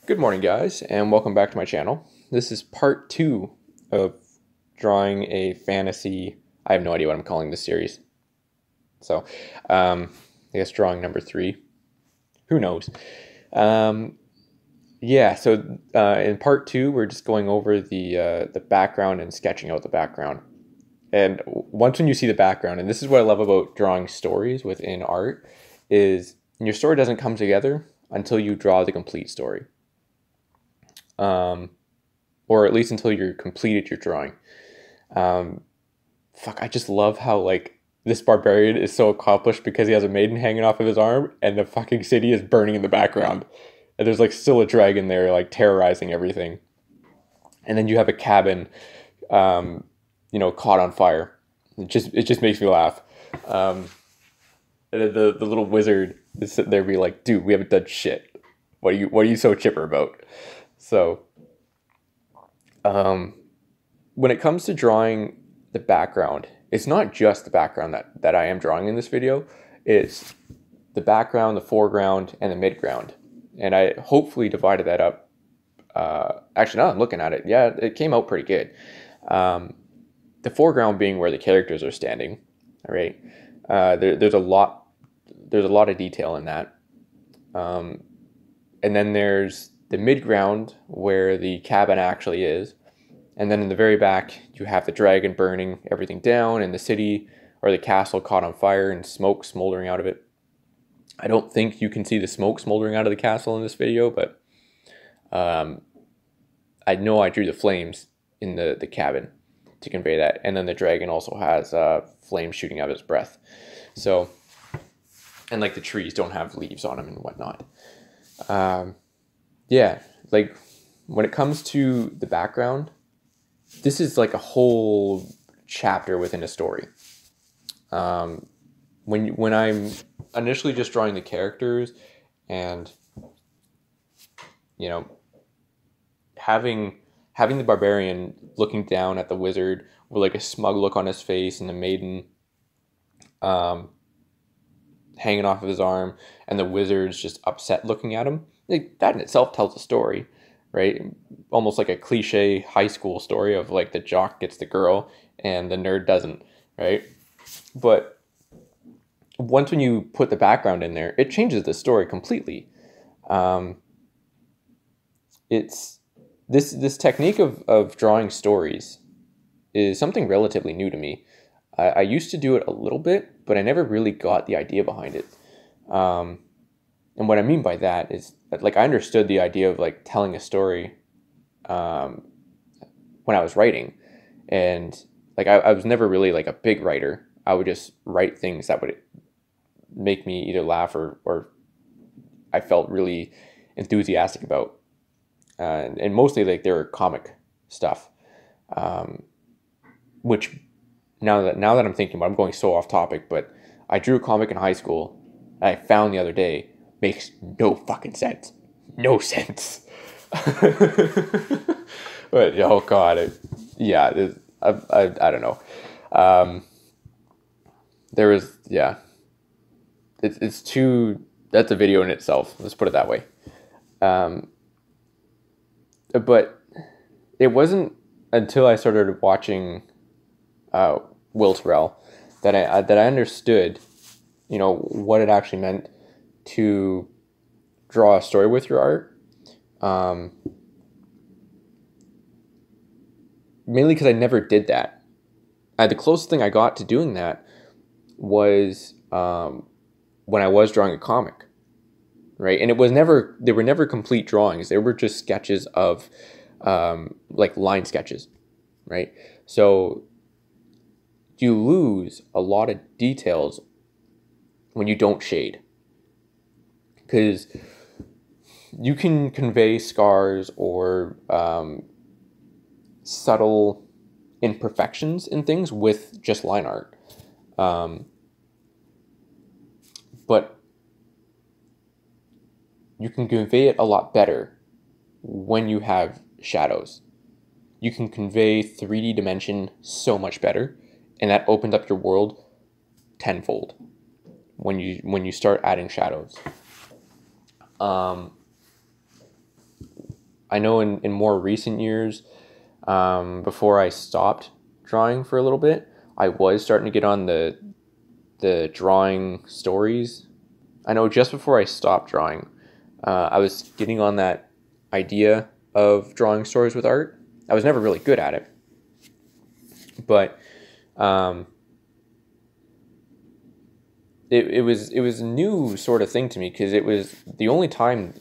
Good morning, guys, and welcome back to my channel. This is part 2 of drawing a fantasy. I have no idea what I'm calling this series. So, I guess drawing number 3. Who knows? Yeah, so in part 2, we're just going over the background and sketching out the background. And once when you see the background, and this is what I love about drawing stories within art, is your story doesn't come together until you draw the complete story. Or at least until you're completed your drawing. I just love how like this barbarian is so accomplished because he has a maiden hanging off of his arm and the fucking city is burning in the background. And there's like still a dragon there like terrorizing everything. And then you have a cabin, caught on fire. It just makes me laugh. And the little wizard is sitting there being like, dude, we haven't done shit. What are you so chipper about? So, when it comes to drawing the background, it's not just the background that I am drawing in this video. It's the background, the foreground, and the midground. And I hopefully divided that up. Actually, now I'm looking at it. Yeah, it came out pretty good. The foreground being where the characters are standing. All right. There's a lot of detail in that. And then there's the midground where the cabin actually is. And then in the very back, you have the dragon burning everything down and the city or the castle caught on fire and smoke smoldering out of it. I don't think you can see the smoke smoldering out of the castle in this video, but I know I drew the flames in the cabin to convey that. And then the dragon also has flames shooting out of his breath. So, and like the trees don't have leaves on them and whatnot. Yeah, like when it comes to the background, this is like a whole chapter within a story. When I'm initially just drawing the characters and, having the barbarian looking down at the wizard with like a smug look on his face and the maiden hanging off of his arm and the wizard's just upset looking at him, like, that in itself tells a story, right? Almost like a cliche high school story of like the jock gets the girl and the nerd doesn't, right? But once when you put the background in there, it changes the story completely. It's this technique of drawing stories is something relatively new to me. I used to do it a little bit, but I never really got the idea behind it. And what I mean by that is that, like, I understood the idea of like telling a story when I was writing, and like I was never really like a big writer. I would just write things that would make me either laugh or I felt really enthusiastic about, and mostly like they were comic stuff, which now that I'm thinking about, I'm going so off topic, but I drew a comic in high school. I found the other day. Makes no fucking sense. No sense. But oh god, I don't know. There was it's too. That's a video in itself. Let's put it that way. But it wasn't until I started watching Will Terrell that I understood, what it actually meant to draw a story with your art. Mainly because I never did that. The closest thing I got to doing that was when I was drawing a comic, right? And they were never complete drawings. They were just sketches of like line sketches, right? So you lose a lot of details when you don't shade, because you can convey scars or subtle imperfections in things with just line art. But you can convey it a lot better when you have shadows. You can convey 3D dimension so much better, and that opens up your world tenfold when you start adding shadows. I know in more recent years, before I stopped drawing for a little bit, I was starting to get on the drawing stories. I know just before I stopped drawing, I was getting on that idea of drawing stories with art. I was never really good at it, but it was a new sort of thing to me, because it was the only time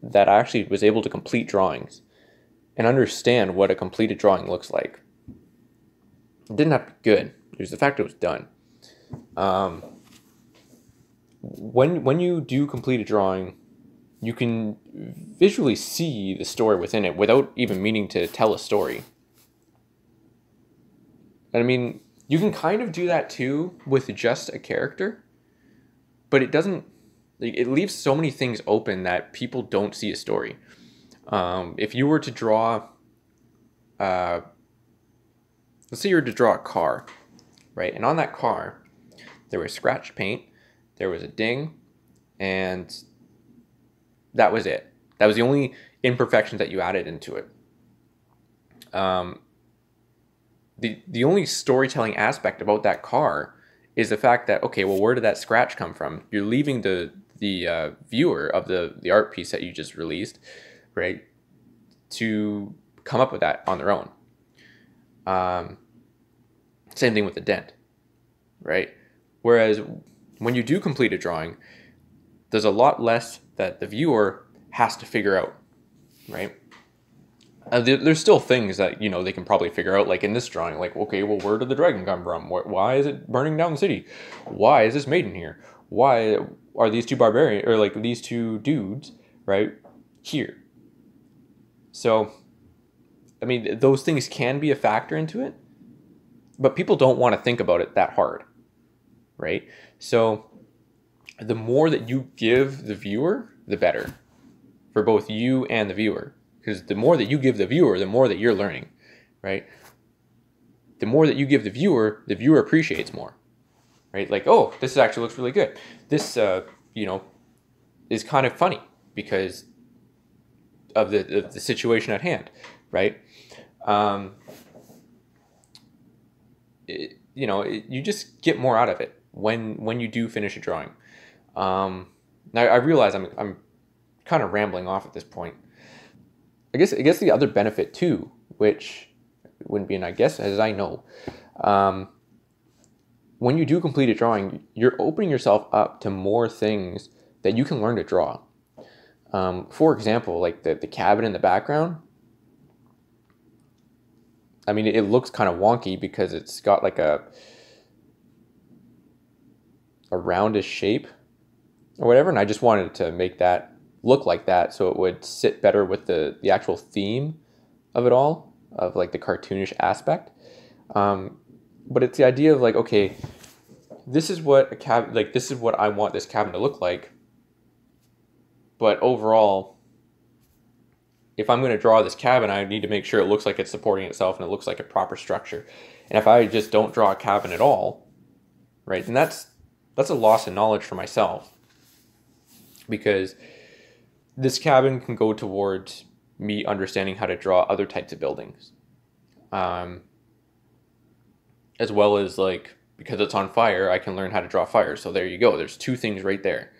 that I actually was able to complete drawings and understand what a completed drawing looks like. It didn't have to be good. It was the fact it was done. When you do complete a drawing, you can visually see the story within it without even meaning to tell a story. And I mean, you can kind of do that too with just a character, but it doesn't. It leaves so many things open that people don't see a story. If you were to draw, let's say you were to draw a car, right? And on that car, there was scratch paint, there was a ding, and that was it. That was the only imperfections that you added into it. The only storytelling aspect about that car is the fact that, okay, well, where did that scratch come from? You're leaving the viewer of the art piece that you just released, right, to come up with that on their own. Same thing with the dent, right? Whereas when you do complete a drawing, there's a lot less that the viewer has to figure out, right? There's still things that, you know, they can probably figure out, like in this drawing, like, okay, well, where did the dragon come from? Why is it burning down the city? Why is this maiden here? Why are these two barbarian, or like these two dudes, right, here? So, I mean, those things can be a factor into it, but people don't want to think about it that hard, right? So the more that you give the viewer, the better for both you and the viewer. Because the more that you give the viewer, the more that you're learning, right? The more that you give the viewer appreciates more, right? Like, oh, this actually looks really good. This, you know, is kind of funny because of the situation at hand, right? You just get more out of it when you do finish a drawing. Now I realize I'm kind of rambling off at this point. I guess the other benefit too, which wouldn't be an I guess, as I know, when you do complete a drawing, you're opening yourself up to more things that you can learn to draw. For example, like the cabin in the background. I mean, it looks kind of wonky because it's got like a roundish shape or whatever, and I just wanted to make that look like that so it would sit better with the actual theme of it all, of like the cartoonish aspect. But it's the idea of like, okay, this is what a cabin, like this is what I want this cabin to look like. But overall, if I'm going to draw this cabin, I need to make sure it looks like it's supporting itself and it looks like a proper structure. And if I just don't draw a cabin at all, right, then that's a loss of knowledge for myself, because this cabin can go towards me understanding how to draw other types of buildings. As well as, like, because it's on fire, I can learn how to draw fire. So there you go. There's two things right there,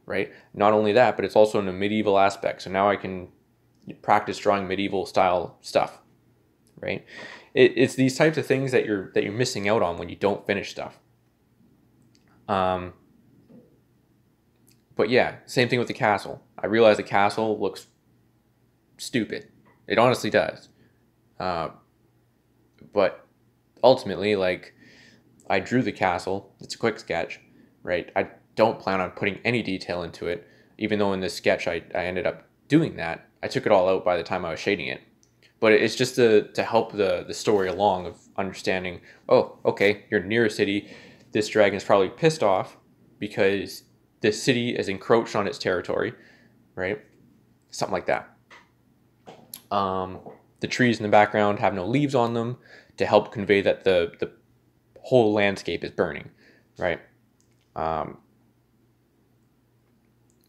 right? Not only that, but it's also in a medieval aspect. So now I can practice drawing medieval style stuff, right? It's these types of things that you're missing out on when you don't finish stuff. But yeah, same thing with the castle. I realize the castle looks stupid. It honestly does. But ultimately, like, I drew the castle. It's a quick sketch, right? I don't plan on putting any detail into it, even though in this sketch I ended up doing that. I took it all out by the time I was shading it. But it's just to help the story along, of understanding, oh, okay, you're near a city. This dragon is probably pissed off because the city is encroached on its territory, right? Something like that. The trees in the background have no leaves on them to help convey that the whole landscape is burning, right? And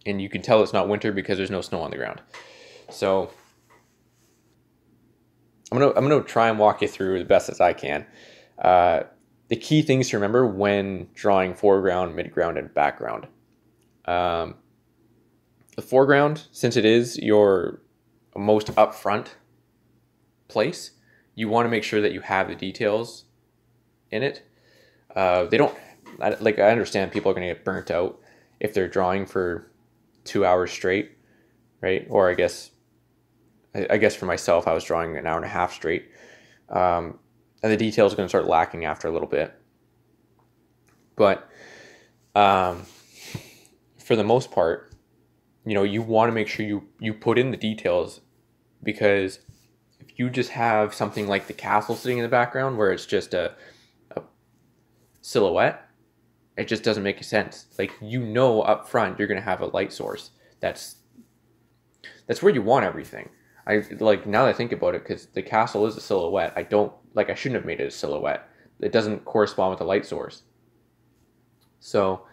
you can tell it's not winter because there's no snow on the ground. So I'm gonna try and walk you through the best as I can. The key things to remember when drawing foreground, midground, and background. The foreground, since it is your most upfront place, you want to make sure that you have the details in it. They don't, like, I understand people are going to get burnt out if they're drawing for 2 hours straight, right? Or I guess for myself, I was drawing an hour and a half straight. And the details are going to start lacking after a little bit. But for the most part, you know, you want to make sure you put in the details, because if you just have something like the castle sitting in the background where it's just a silhouette, it just doesn't make sense. Like, you know, up front you're going to have a light source. That's where you want everything. I like, now that I think about it, because the castle is a silhouette, I shouldn't have made it a silhouette. It doesn't correspond with the light source. So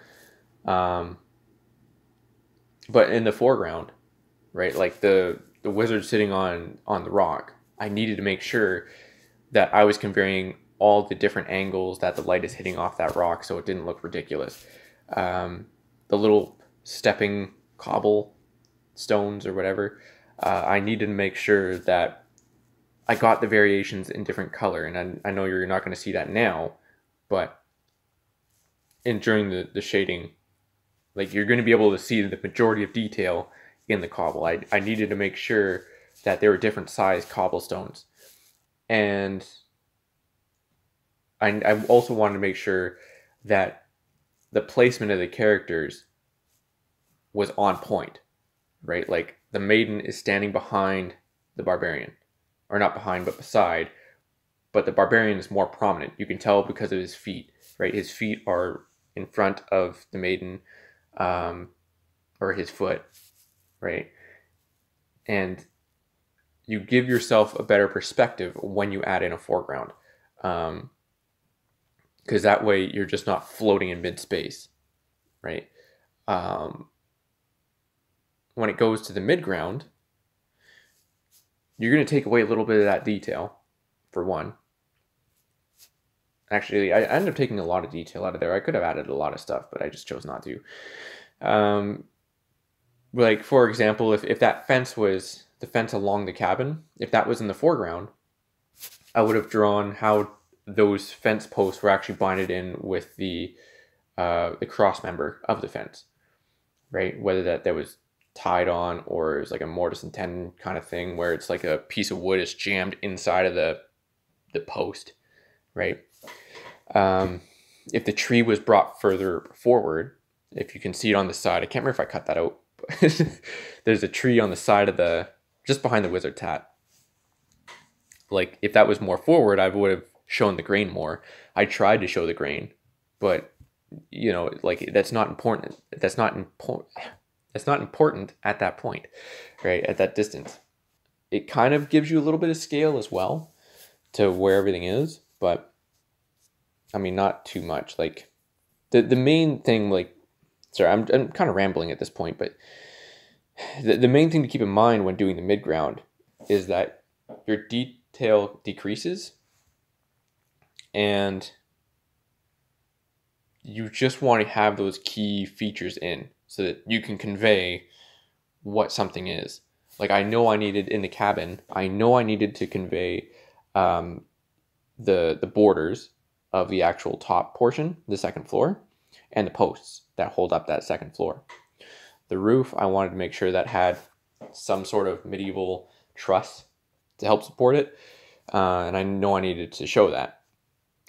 but in the foreground, right, like the wizard sitting on the rock, I needed to make sure that I was conveying all the different angles that the light is hitting off that rock, so it didn't look ridiculous. The little stepping cobble stones or whatever, I needed to make sure that I got the variations in different color. And I know you're not going to see that now, but during the shading, like, you're going to be able to see the majority of detail in the cobble. I needed to make sure that there were different size cobblestones. And I also wanted to make sure that the placement of the characters was on point, right? Like, the maiden is standing behind the barbarian, or not behind, but beside, but the barbarian is more prominent. You can tell because of his feet, right? His feet are in front of the maiden, or his foot, right? And you give yourself a better perspective when you add in a foreground, because that way you're just not floating in mid-space, right? When it goes to the midground, you're going to take away a little bit of that detail, for one. Actually, I ended up taking a lot of detail out of there. I could have added a lot of stuff, but I just chose not to. Like, for example, if that fence was the fence along the cabin, if that was in the foreground, I would have drawn how those fence posts were actually binded in with the cross member of the fence, right? Whether that was tied on, or it was like a mortise and tenon kind of thing, where it's like a piece of wood is jammed inside of the post, right? If the tree was brought further forward, if you can see it on the side, I can't remember if I cut that out, but there's a tree on the side of just behind the wizard's hat. Like, if that was more forward, I would have shown the grain more. I tried to show the grain, but, you know, like, that's not important. That's not important at that point, right? At that distance. It kind of gives you a little bit of scale as well to where everything is, but I mean, not too much. Like, the main thing, like, sorry, I'm kind of rambling at this point, but the main thing to keep in mind when doing the midground is that your detail decreases, and you just want to have those key features in so that you can convey what something is. Like, I know I needed in the cabin, I know I needed to convey the borders of the actual top portion, the second floor, and the posts that hold up that second floor. The roof, I wanted to make sure that had some sort of medieval truss to help support it, and I know I needed to show that.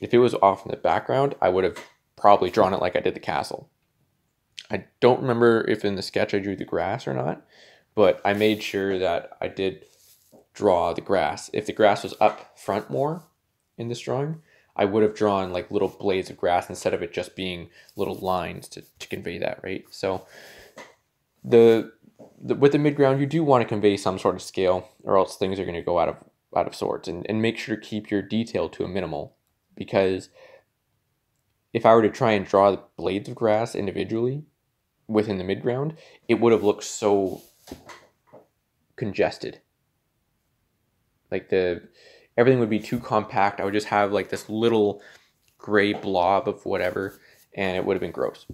If it was off in the background, I would have probably drawn it like I did the castle. I don't remember if in the sketch I drew the grass or not, but I made sure that I did draw the grass. If the grass was up front more in this drawing, I would have drawn like little blades of grass instead of it just being little lines to convey that, right? So with the midground, you do want to convey some sort of scale, or else things are going to go out of sorts. And make sure to keep your detail to a minimal, because if I were to try and draw the blades of grass individually within the midground, it would have looked so congested. Like everything would be too compact. I would just have like this little gray blob of whatever, and it would have been gross.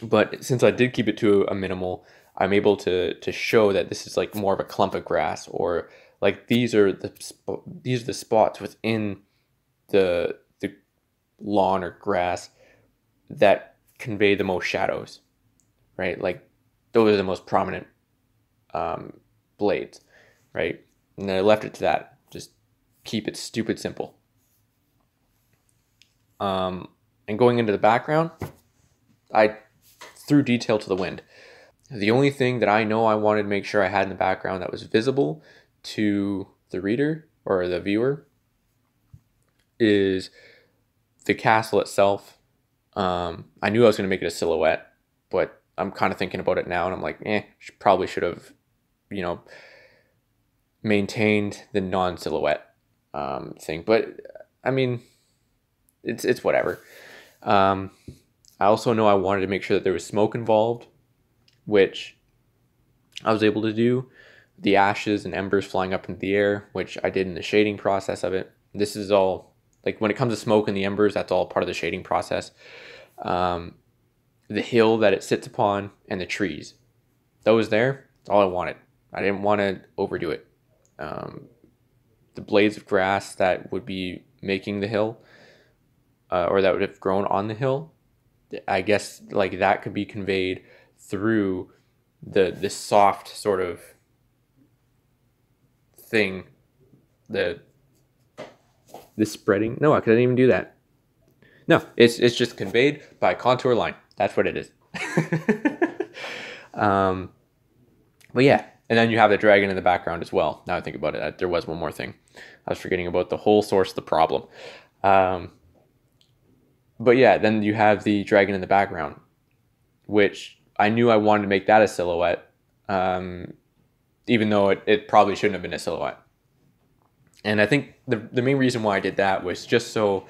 But since I did keep it to a minimal, I'm able to show that this is like more of a clump of grass, or like these are the spots within the lawn or grass that convey the most shadows, right? Like those are the most prominent blades, right? And then I left it to that. Just keep it stupid simple. And going into the background, I threw detail to the wind. The only thing that I know I wanted to make sure I had in the background that was visible to the reader or the viewer is the castle itself. I knew I was going to make it a silhouette, but I'm kind of thinking about it now, and I'm like, probably should have, maintained the non-silhouette thing. But I mean, it's whatever. I also know I wanted to make sure that there was smoke involved, which I was able to do. The ashes and embers flying up into the air, which I did in the shading process of it. This is all, like when it comes to smoke and the embers, that's all part of the shading process. The hill that it sits upon and the trees. Those there, that's all I wanted. I didn't want to overdo it. The blades of grass that would be making the hill, or that would have grown on the hill, I guess like that could be conveyed through this soft sort of thing, this spreading. No, I couldn't even do that. No, it's just conveyed by contour line. That's what it is. But yeah, and then you have the dragon in the background as well. Now I think about it, there was one more thing. I was forgetting about the whole source of the problem. But yeah, then you have the dragon in the background, which I knew I wanted to make that a silhouette, even though it probably shouldn't have been a silhouette. And I think the main reason why I did that was just so,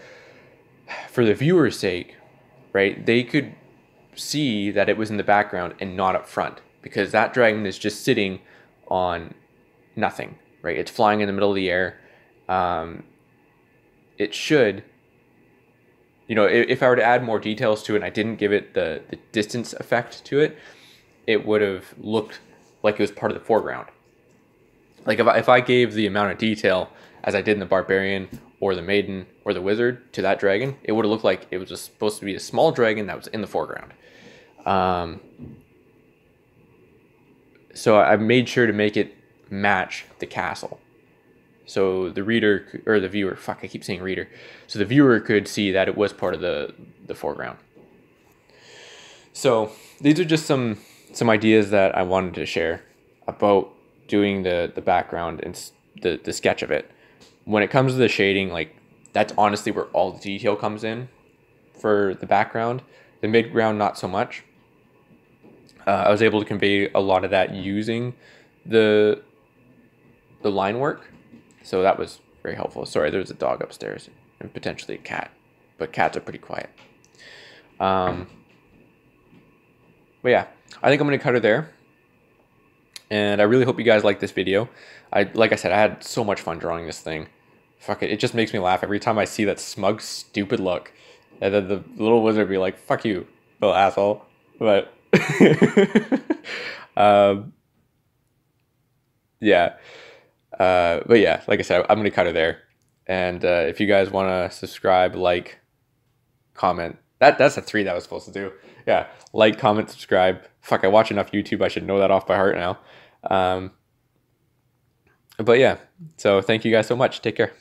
for the viewer's sake, right, they could see that it was in the background and not up front, because that dragon is just sitting on nothing, right? It's flying in the middle of the air. It should, if I were to add more details to it and I didn't give it the distance effect to it, it would have looked like it was part of the foreground. Like if I gave the amount of detail as I did in the Barbarian or the Maiden or the Wizard to that dragon, it would have looked like it was just supposed to be a small dragon that was in the foreground. So I made sure to make it match the castle. So the reader, or the viewer, I keep saying reader. So the viewer could see that it was part of the foreground. So these are just some ideas that I wanted to share about doing the background and the sketch of it. When it comes to the shading, like that's honestly where all the detail comes in for the background. The midground, not so much. I was able to convey a lot of that using the line work. So that was very helpful. Sorry, there's a dog upstairs and potentially a cat, but cats are pretty quiet. But yeah, I think I'm going to cut her there. And I really hope you guys like this video. Like I said, I had so much fun drawing this thing. Fuck it, it just makes me laugh every time I see that smug, stupid look. And then the little wizard be like, fuck you, little asshole. But yeah. But yeah, like I said, I'm going to cut her there. And if you guys want to subscribe, like, comment. That's a 3 that I was supposed to do. Yeah, like, comment, subscribe. Fuck, I watch enough YouTube. I should know that off by heart now. But yeah, so thank you guys so much. Take care.